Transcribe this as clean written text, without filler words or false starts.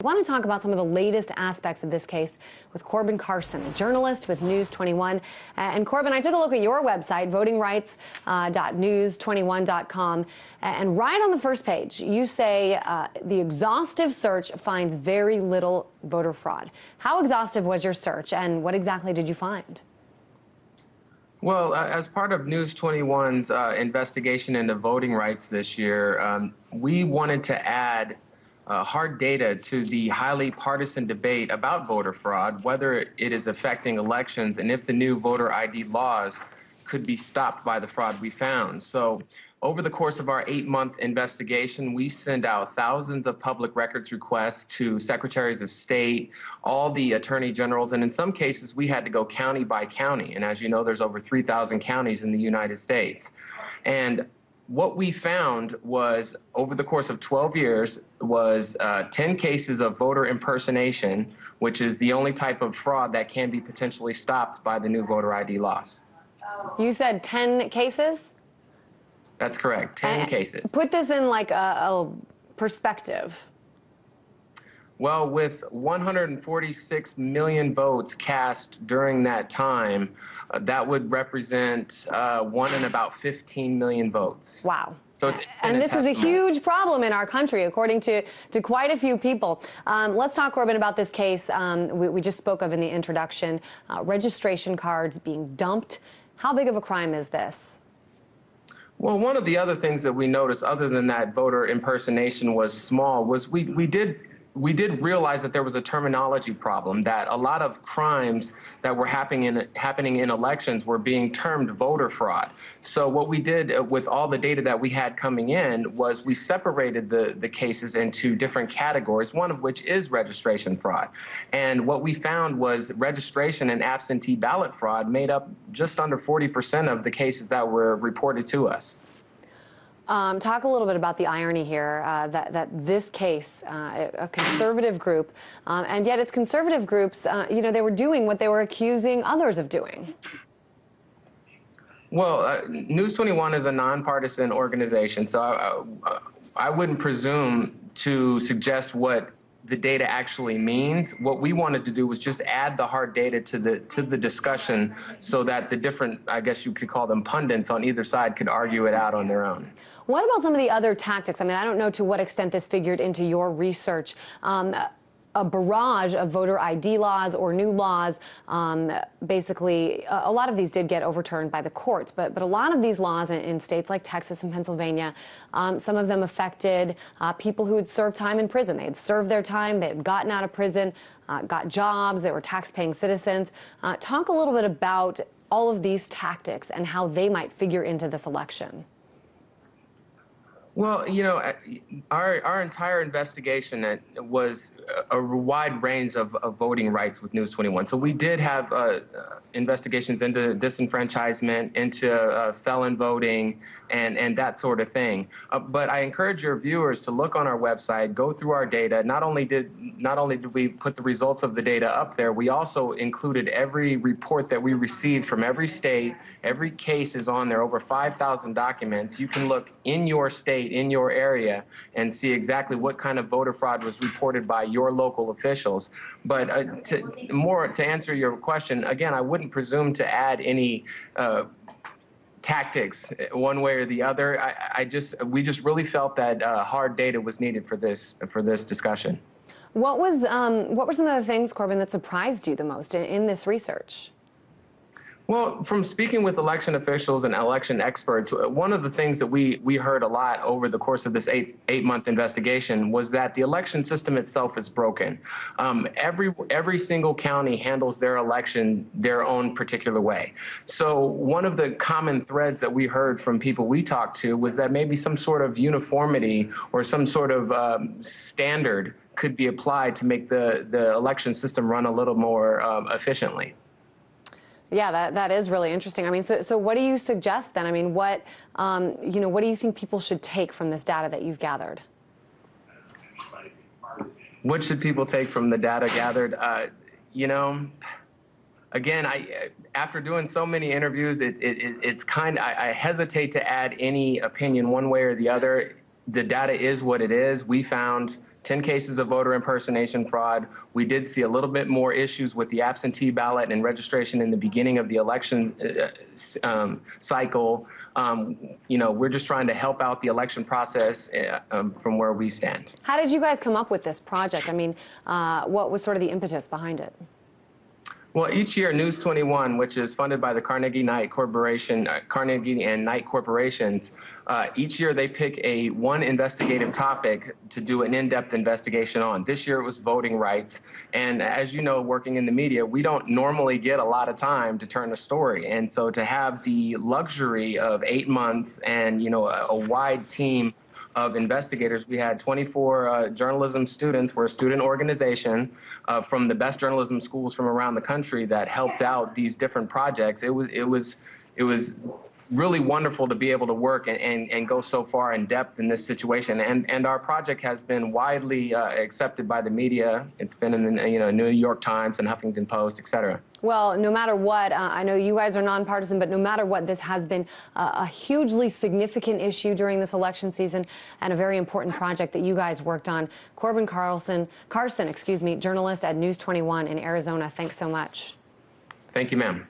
I want to talk about some of the latest aspects of this case with Corbin Carson, a journalist with News 21. And Corbin, I took a look at your website, votingrights.news21.com, and right on the first page, you say the exhaustive search finds very little voter fraud. How exhaustive was your search, and what exactly did you find? Well, as part of News 21's investigation into voting rights this year, we wanted to add hard data to the highly partisan debate about voter fraud, whether it is affecting elections and if the new voter ID laws could be stopped by the fraud we found. So over the course of our 8-month investigation, we sent out thousands of public records requests to secretaries of state, all the attorney generals, and in some cases we had to go county by county. And as you know, there's over 3,000 counties in the United States. And what we found was, over the course of 12 years, was 10 cases of voter impersonation, which is the only type of fraud that can be potentially stopped by the new voter ID laws. You said 10 cases? That's correct, 10 cases. Put this in like a perspective. Well, with 146 million votes cast during that time, that would represent 1 in about 15 million votes. Wow. So and this is a huge problem in our country, according to quite a few people. Let's talk, Corbin, about this case we just spoke of in the introduction, registration cards being dumped. How big of a crime is this? Well, one of the other things that we noticed, other than that voter impersonation was small, was we did realize that there was a terminology problem, that a lot of crimes that were happening in elections were being termed voter fraud. So what we did with all the data that we had coming in was we separated the cases into different categories, one of which is registration fraud. And what we found was registration and absentee ballot fraud made up just under 40% of the cases that were reported to us. Talk a little bit about the irony here that this case, a conservative group, and yet it's conservative groups, you know, they were doing what they were accusing others of doing. Well, News 21 is a nonpartisan organization, so I wouldn't presume to suggest what the data actually means. What we wanted to do was just add the hard data to the discussion so that the different, I guess you could call them pundits on either side, could argue it out on their own. What about some of the other tactics? I mean, I don't know to what extent this figured into your research. A barrage of voter ID laws or new laws. Basically, a lot of these did get overturned by the courts, but a lot of these laws in states like Texas and Pennsylvania, some of them affected people who had served time in prison. They had served their time, they had gotten out of prison, got jobs, they were tax-paying citizens. Talk a little bit about all of these tactics and how they might figure into this election. Well, you know, our entire investigation was a wide range of voting rights with News 21. So we did have investigations into disenfranchisement, into felon voting, and that sort of thing. But I encourage your viewers to look on our website, go through our data. Not only did we put the results of the data up there, we also included every report that we received from every state. Every case is on there, over 5,000 documents. You can look in your state, in your area, and see exactly what kind of voter fraud was reported by your local officials. But to answer your question, again, I wouldn't presume to add any tactics one way or the other. We just really felt that hard data was needed for this discussion. What were some of the things, Corbin, that surprised you the most in this research? Well, from speaking with election officials and election experts, one of the things that we heard a lot over the course of this eight-month investigation was that the election system itself is broken. Every single county handles their election their own particular way. So one of the common threads that we heard from people we talked to was that maybe some sort of uniformity or some sort of standard could be applied to make the election system run a little more efficiently. Yeah, that is really interesting. I mean, so what do you suggest then? I mean, what do you think people should take from this data that you've gathered? What should people take from the data gathered? You know, again, after doing so many interviews, it's I hesitate to add any opinion one way or the other. The data is what it is. We found 10 cases of voter impersonation fraud. We did see a little bit more issues with the absentee ballot and registration in the beginning of the election cycle. We're just trying to help out the election process from where we stand. How did you guys come up with this project? I mean, what was sort of the impetus behind it? Well, each year, News 21, which is funded by the Carnegie and Knight Corporations, each year they pick one investigative topic to do an in-depth investigation on. This year it was voting rights. And as you know, working in the media, we don't normally get a lot of time to turn a story. And so to have the luxury of 8 months and, a wide team of investigators. We had 24 journalism students. We're a student organization from the best journalism schools from around the country that helped out these different projects. It was really wonderful to be able to work and go so far in depth in this situation. And our project has been widely accepted by the media. It's been in the New York Times and Huffington Post, et cetera. Well, no matter what, I know you guys are nonpartisan, but no matter what, this has been a hugely significant issue during this election season and a very important project that you guys worked on. Corbin Carson, journalist at News 21 in Arizona. Thanks so much. Thank you, ma'am.